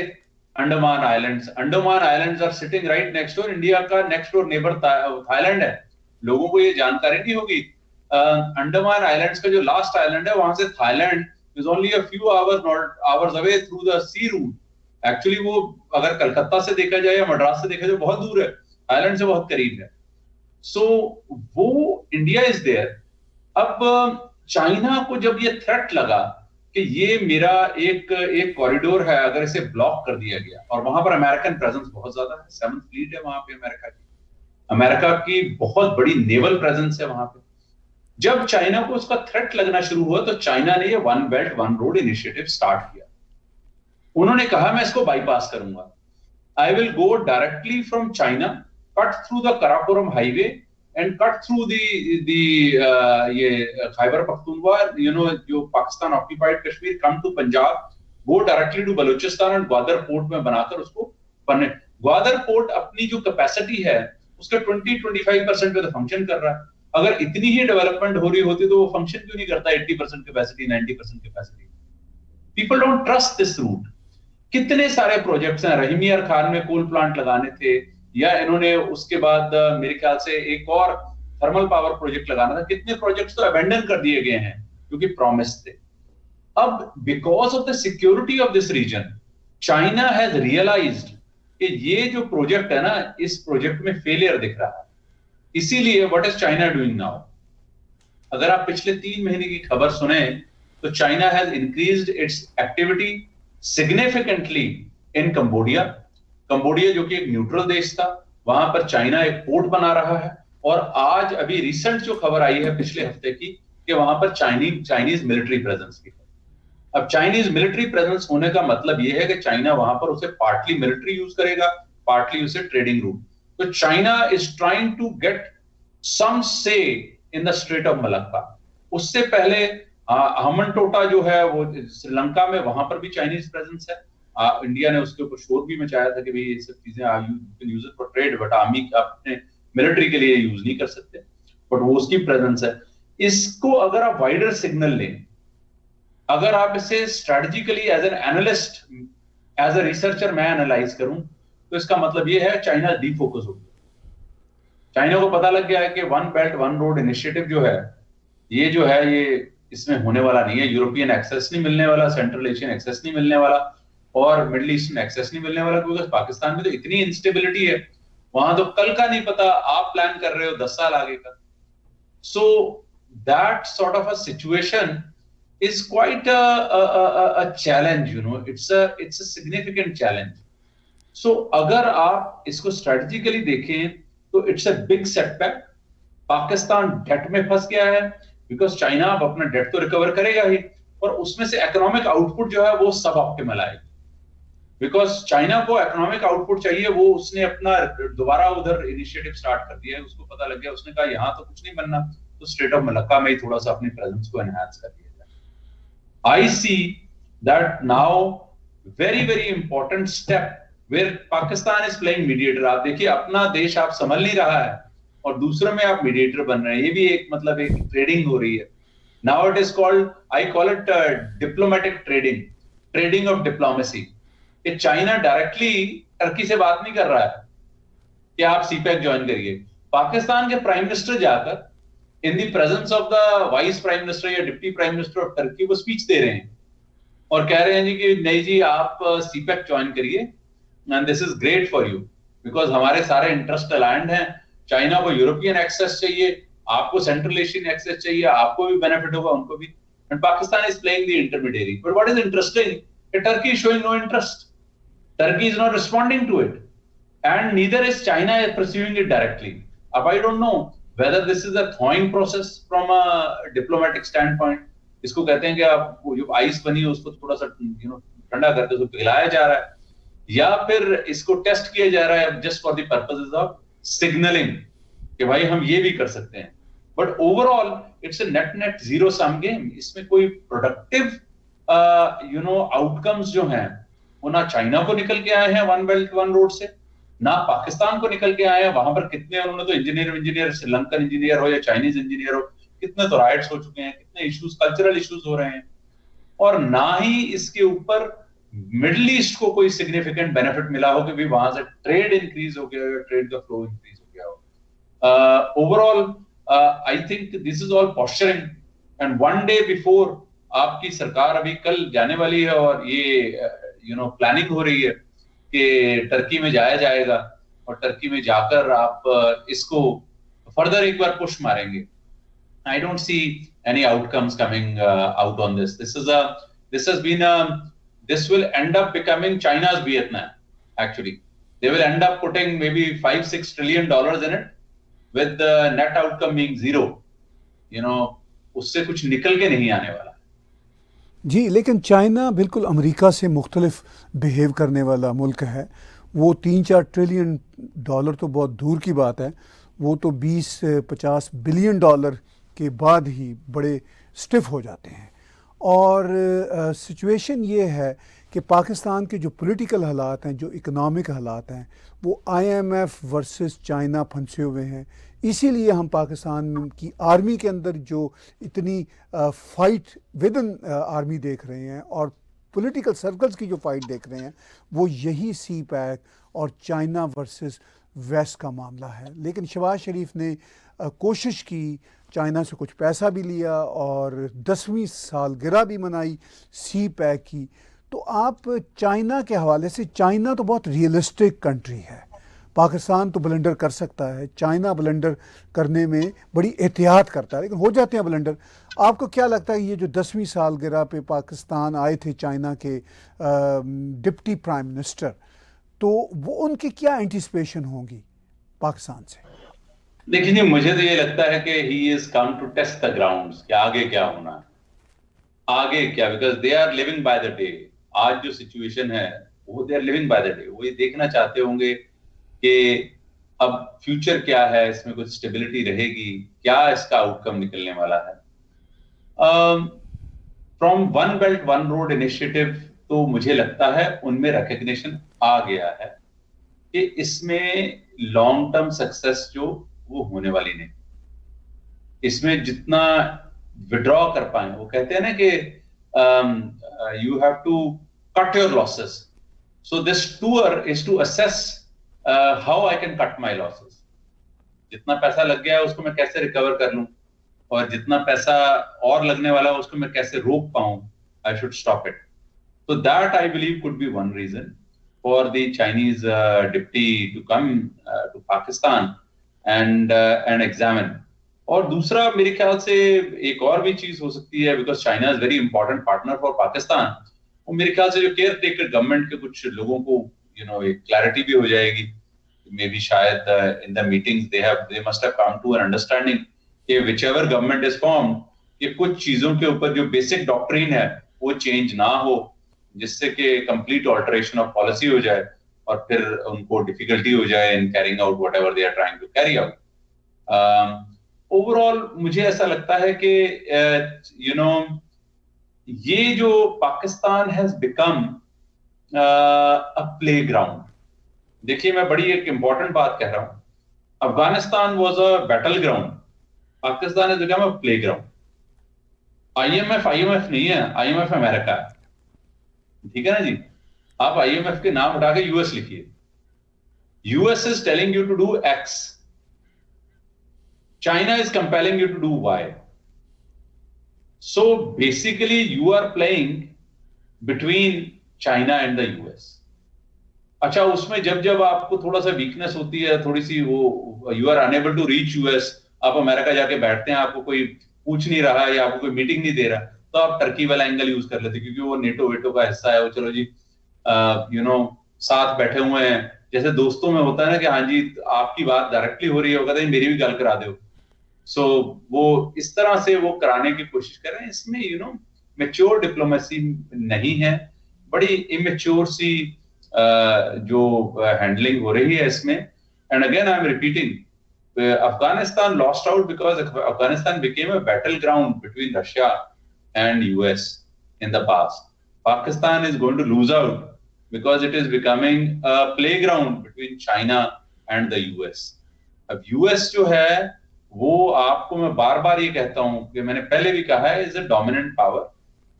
Andaman islands are sitting right next door. India का नेक्स्ट डोर नेबर थाईलैंड है। लोगों को ये जानकारी नहीं होगी, अंडमान आइलैंड्स का जो लास्ट आइलैंड है वहां से Thailand is only a few hours away through the sea route. Actually वो अगर कलकत्ता से देखा जाए या मद्रास से देखा जाए बहुत दूर है, थाईलैंड से बहुत करीब है। सो वो इंडिया इज देयर। अब चाइना को जब ये थ्रेट लगा कि ये मेरा एक कॉरिडोर है, अगर इसे ब्लॉक कर दिया गया, और वहां पर अमेरिकन प्रेजेंस बहुत ज्यादा है, 7th फ्लीट है वहां पे अमेरिका की बहुत बड़ी नेवल प्रेजेंस है वहां पे। जब चाइना को उसका थ्रेट लगना शुरू हुआ तो चाइना ने ये one belt one road initiative start किया। उन्होंने कहा मैं इसको बाईपास करूंगा, I will go directly from China, cut through the Karakoram highway and cut through ये खैबर पख्तूनख्वा, जो Pakistan occupied Kashmir, come to Punjab, go directly to Balochistan and Gwadar port में बनाकर उसको बनने। ग्वादर पोर्ट अपनी जो कैपेसिटी है उसका 20-25% पे तो फंक्शन कर रहा है। अगर इतनी ही डेवलपमेंट हो रही होती तो वो फंक्शन क्यों नहीं करता 80% capacity, 90% capacity? People don't trust this route. कितने सारे प्रोजेक्ट्स हैं, रहीम यार खान में कोल प्लांट लगाने थे, या इन्होंने उसके बाद मेरे ख्याल से एक और थर्मल पावर प्रोजेक्ट लगाना था, कितने प्रोजेक्ट्स तो अबेंडन कर दिए गए हैं क्योंकि प्रॉमिस थे। अब because of the security of this region, China has realised कि ये जो प्रोजेक्ट है ना, इस प्रोजेक्ट में फेलियर दिख रहा है। इसीलिए what is China doing now? अगर आप पिछले 3 महीने की खबर सुने तो China has increased it's activity significantly in Cambodia. Cambodia जो कि एक न्यूट्रल देश था, वहां पर चाइना एक पोर्ट बना रहा है। और आज अभी रिसेंट जो खबर आई है पिछले हफ्ते की कि वहां पर चाइनीज मिलिट्री प्रेजेंस की। अब चाइनीज मिलिट्री प्रेजेंस होने का मतलब यह है कि चाइना वहां पर उसे पार्टली मिलिट्री यूज करेगा, पार्टली उसे ट्रेडिंग रूट। तो China is trying to get some say in the strait of Malacca. उससे पहले हमनटोटा जो है वो श्रीलंका में, वहां पर भी चाइनीज प्रेजेंस है। इंडिया ने उसके ऊपर शोर भी मचाया था कि भाई ये सब चीजें use it for trade, but army अपने मिलिट्री के लिए यूज नहीं कर सकते, बट वो उसकी प्रेजेंस है। इसको अगर आप वाइडर सिग्नल लें, अगर आप इसे strategically as an analyst, as a researcher मैं एनालाइज करूं, तो इसका मतलब ये है चाइना डीफोकस हो गया। चाइना को पता लग गया है कि one belt one road initiative जो है ये इसमें होने वाला नहीं है। यूरोपियन एक्सेस नहीं मिलने वाला, सेंट्रल एशियन एक्सेस नहीं मिलने वाला, और मिडिल ईस्टर्न एक्सेस नहीं मिलने वाला, क्योंकि पाकिस्तान में तो इतनी इंस्टेबिलिटी है, वहां तो कल का नहीं पता, आप प्लान कर रहे हो 10 साल आगे का। So that sort of a situation is quite a challenge, it's a significant challenge. So अगर आप इसको strategically देखें तो it's a big setback. Pakistan debt में फंस गया है because चाइना अब अपना डेट तो रिकवर करेगा ही, और उसमें से इकोनॉमिक आउटपुट जो है वो सब ऑप्टिमल आएगी। बिकॉज चाइना को इकोनॉमिक आउटपुट चाहिए, वो उसने अपना दोबारा उधर इनिशिएटिव स्टार्ट कर दिया है। उसको पता लग गया, उसने कहा यहाँ तो कुछ नहीं बनना, तो स्ट्रेट ऑफ मलक्का में ही थोड़ा सा अपनी प्रेजेंस को एनहांस कर दिया। I see that now very very important step where Pakistan is playing mediator. आप देखिए, अपना देश आप संभल नहीं रहा है और दूसरे में आप मीडिएटर बन रहे हैं। ये भी एक मतलब एक ट्रेडिंग हो रही है। Now it is called, I call it diplomatic trading of diplomacy. कि चाइना डायरेक्टली टर्की से बात नहीं कर रहा है कि आप सीपैक ज्वाइन करिए। पाकिस्तान के प्राइम मिनिस्टर जाकर in the presence of the vice prime minister या deputy prime minister of Turkey वो स्पीच दे रहे हैं और कह रहे हैं जी कि नहीं जी आप सीपैक ज्वाइन करिए and this is great for you, because हमारे सारे इंटरेस्ट अलाइंड हैं। चाइना को यूरोपियन एक्सेस चाहिए, आपको सेंट्रल एशियन एक्सेस चाहिए, आपको भी बेनिफिट होगा, उनको भी। And Pakistan is playing the intermediary. But what is interesting, Turkey is showing no interest, Turkey is not responding to it, and neither is China pursuing it directly. अब I don't know whether this is a thawing process from a diplomatic standpoint. इसको कहते हैं कि आप जो आइस बनी है उसको थोड़ा सा ठंडा करके उसको पिघलाया जा रहा है, या फिर इसको टेस्ट किया जा रहा है just for the purposes of signalling कि भाई हम ये भी कर सकते हैं। But overall it's a net zero sum game. इसमें कोई प्रोडक्टिव आउटकम्स जो हैं वो ना चाइना को निकल के आए हैं वन बेल्ट वन रोड से, ना पाकिस्तान को निकल के आए हैं। वहां पर कितने उन्होंने तो इंजीनियर श्रीलंकन इंजीनियर हो या चाइनीज इंजीनियर हो, कितने तो राइट्स हो चुके हैं, कितने इश्यूज कल्चरल इश्यूज हो रहे हैं, और ना ही इसके ऊपर मिडिल ईस्ट को कोई सिग्निफिकेंट बेनिफिट मिला हो कि भी वहां से ट्रेड इंक्रीज हो गया हो, ट्रेड का फ्लो इंक्रीज हो गया हो। Overall I think this is all posturing, and one day before आपकी सरकार अभी कल जाने वाली है और ये प्लानिंग हो रही है कि टर्की में जाया जाएगा और टर्की में जाकर आप इसको फर्दर एक बार पुश मारेंगे। I don't see any outcomes coming out on this. This will end up becoming China's Vietnam. Actually, they will end up putting maybe $5-6 trillion in it, with the net outcome being zero. उससे कुछ निकल के नहीं आने वाला। जी, लेकिन चाइना बिल्कुल अमेरिका से मुख्तलिफ बिहेव करने वाला मुल्क है। वो 3-4 ट्रिलियन डॉलर तो बहुत दूर की बात है, वो तो 20-50 बिलियन डॉलर के बाद ही बड़े स्टिफ हो जाते हैं। और सिचुएशन ये है कि पाकिस्तान के जो पॉलिटिकल हालात हैं, जो इकोनॉमिक हालात हैं, वो IMF वर्सेस चाइना फंसे हुए हैं। इसीलिए हम पाकिस्तान की आर्मी के अंदर जो इतनी फ़ाइट विद इन आर्मी देख रहे हैं और पॉलिटिकल सर्कल्स की जो फ़ाइट देख रहे हैं, वो यही CPEC और चाइना वर्सेस वेस्ट का मामला है। लेकिन शहबाज शरीफ ने कोशिश की, चाइना से कुछ पैसा भी लिया और 10वीं सालगिरह भी मनाई CPEC की। तो आप चाइना के हवाले से, चाइना तो बहुत रियलिस्टिक कंट्री है, पाकिस्तान तो ब्लंडर कर सकता है, चाइना ब्लंडर करने में बड़ी एहतियात करता है, लेकिन हो जाते हैं ब्लंडर। आपको क्या लगता है ये जो 10वीं सालगिरह पे पाकिस्तान आए थे चाइना के डिप्टी प्राइम मिनिस्टर, तो वो उनकी क्या एंटिसिपेशन होंगी पाकिस्तान से? देखिए, मुझे तो ये लगता है कि he is come to test the grounds कि आगे क्या होना है, आगे क्या, because they are living by the day. आज जो सिचुएशन है वो they are living by the day. वो ये देखना चाहते होंगे कि अब फ्यूचर क्या है, इसमें कुछ स्टेबिलिटी रहेगी क्या, इसका आउटकम निकलने वाला है। From one belt one road initiative तो मुझे लगता है उनमें रिकग्निशन आ गया है कि इसमें लॉन्ग टर्म सक्सेस जो वो होने वाली नहीं। इसमें जितना विड्रॉ कर पाए, वो कहते हैं ना कि you have to cut your losses, so this tour is to assess how I can cut my losses. जितना पैसा लग गया है उसको मैं कैसे रिकवर कर लूं, और जितना पैसा और लगने वाला है उसको मैं कैसे रोक पाऊं, I should stop it. So that I believe could be one reason for the Chinese deputy to come to Pakistan and examine. और दूसरा मेरे ख्याल से एक और भी चीज हो सकती है, because China is very important partner for Pakistan. और मेरे ख्याल से जो केयर टेकर गवर्नमेंट के कुछ लोगों को एक क्लैरिटी भी हो जाएगी, मे बी शायद in the meetings they must have come to an understanding कि whichever government is formed, ये कुछ चीजों के ऊपर जो बेसिक डॉक्ट्रिन है वो चेंज ना हो, जिससे कि कंप्लीट ऑल्टरेशन ऑफ पॉलिसी हो जाए और फिर उनको डिफिकल्टी हो जाए in carrying out whatever they are trying to carry out. Overall मुझे ऐसा लगता है कि ये जो Pakistan has become a playground. देखिए, मैं बड़ी एक इंपॉर्टेंट बात कह रहा हूं, Afghanistan was a battle ground, Pakistan has become a playground. IMF नहीं है, IMF अमेरिका है, ठीक है ना जी। आप IMF के नाम हटा के US लिखिए। US is telling you to do X, China is compelling you to do Y. So basically you are playing between China and the US. अच्छा, उसमें जब आपको थोड़ा सा वीकनेस होती है, थोड़ी सी वो you are unable to reach US, आप अमेरिका जाके बैठते हैं, आपको कोई पूछ नहीं रहा या आपको कोई मीटिंग नहीं दे रहा, तो आप टर्की वाला एंगल यूज कर लेते, क्योंकि वो नेटो वेटो का हिस्सा है, वो चलो जी साथ बैठे हुए हैं। जैसे दोस्तों में होता है ना कि हाँ जी आपकी बात डायरेक्टली हो रही है, वो कहते हैं मेरी भी गल करा दो। सो वो इस तरह से वो कराने की कोशिश कर रहे हैं। इसमें मैच्योर डिप्लोमेसी नहीं है, बड़ी इमेच्योर सी जो हैंडलिंग हो रही है इसमें। And again I am repeating, Afghanistan lost out because Afghanistan became a battleground between Russia and US in the past. Pakistan is going to lose out because it is becoming a playground between China and the US. अब US जो है वो, आपको मैं बार बार ये कहता हूं कि मैंने पहले भी कहा है, is a dominant power,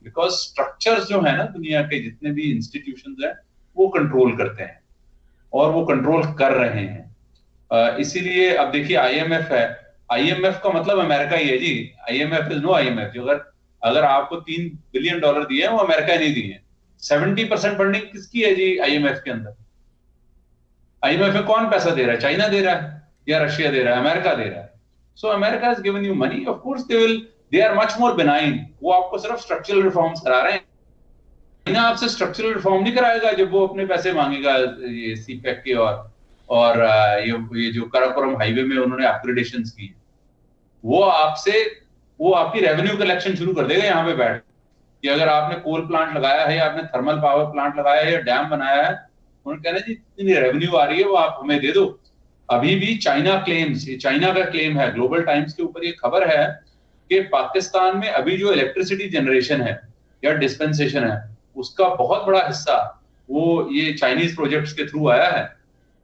because structures जो है ना दुनिया के जितने भी इंस्टीट्यूशंस हैं वो कंट्रोल करते हैं और वो कंट्रोल कर रहे हैं। इसीलिए अब देखिए IMF है, IMF का मतलब अमेरिका ही है जी। IMF is no IMF। जो अगर आपको $3 बिलियन दिए हैं वो अमेरिका नहीं दिए हैं। 70% फंडिंग किसकी है जी IMF के अंदर? IMF में कौन पैसा दे रहा है? चाइना दे रहा है या रशिया दे रहा है? अमेरिका दे रहा है। So America has given you money, of course they are much more benign. वो आपको सिर्फ स्ट्रक्चरल रिफॉर्म्स करा रहे हैं। चाइना आपसे स्ट्रक्चरल रिफॉर्म नहीं कराएगा जब वो अपने पैसे मांगेगा ये CPEC के और ये जो काराकोरम हाईवे में उन्होंने अपग्रेडेशंस की, वो आपसे वो आपकी रेवेन्यू कलेक्शन शुरू कर देगा यहाँ पे बैठ कि अगर आपने कोल प्लांट लगाया है या आपने थर्मल पावर प्लांट लगाया है या डैम बनाया है, उन्होंने कहना जी इतनी रेवेन्यू आ रही है वो आप हमें दे दो। अभी भी चाइना क्लेम्स, चाइना का क्लेम है, ग्लोबल टाइम्स के ऊपर ये खबर है कि पाकिस्तान में अभी जो इलेक्ट्रिसिटी जनरेशन है या डिस्पेंसेशन है उसका बहुत बड़ा हिस्सा वो ये चाइनीज प्रोजेक्ट्स के थ्रू आया है।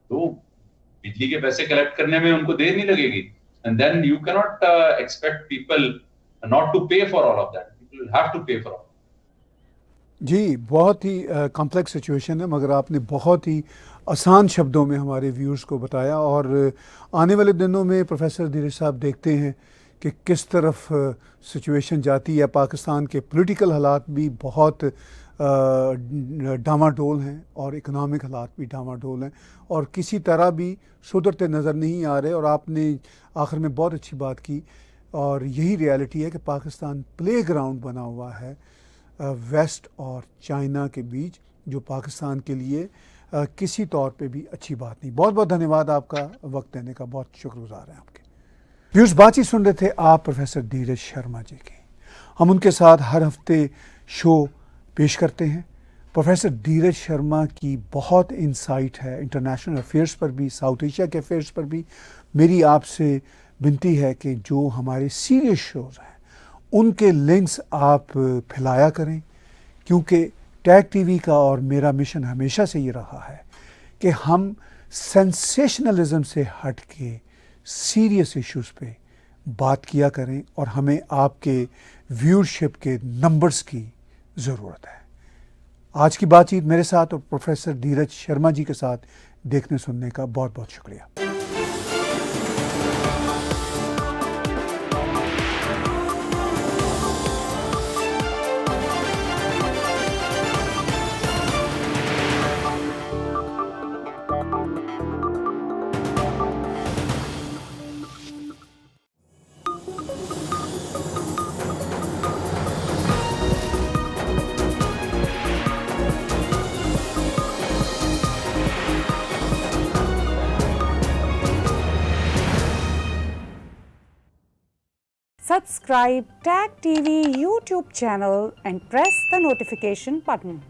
तो बिजली के पैसे कलेक्ट करने में उनको देर नहीं लगेगी। And then you can not expect people not to pay for all of that, people will have to pay for all. जी, बहुत ही कॉम्प्लेक्स सिचुएशन है, मगर आपने बहुत ही आसान शब्दों में हमारे व्यूअर्स को बताया। और आने वाले दिनों में प्रोफेसर धीरज साहब देखते हैं कि किस तरफ सिचुएशन जाती है। पाकिस्तान के पॉलिटिकल हालात भी बहुत डामाडोल हैं और इकोनॉमिक हालात भी डामाडोल हैं और किसी तरह भी सुधरते नज़र नहीं आ रहे। और आपने आखिर में बहुत अच्छी बात की और यही रियलिटी है कि पाकिस्तान प्ले ग्राउंड बना हुआ है वेस्ट और चाइना के बीच, जो पाकिस्तान के लिए किसी तौर पे भी अच्छी बात नहीं। बहुत बहुत धन्यवाद, आपका वक्त देने का बहुत शुक्रगुजार हैं आपके। व्यूअर्स, बातचीत सुन रहे थे आप प्रोफेसर धीरज शर्मा जी की। हम उनके साथ हर हफ्ते शो पेश करते हैं। प्रोफेसर धीरज शर्मा की बहुत इंसाइट है इंटरनेशनल अफेयर्स पर भी, साउथ एशिया के अफेयर्स पर भी। मेरी आपसे विनती है कि जो हमारे सीरियस शोज़ हैं उनके लिंक्स आप फैलाया करें, क्योंकि टैग टीवी का और मेरा मिशन हमेशा से ये रहा है कि हम सेंसेशनलिज्म से हट के सीरियस इश्यूज़ पे बात किया करें और हमें आपके व्यूअरशिप के नंबर्स की ज़रूरत है। आज की बातचीत मेरे साथ और प्रोफेसर धीरज शर्मा जी के साथ देखने सुनने का बहुत बहुत शुक्रिया। Subscribe Tag TV YouTube channel and press the notification button.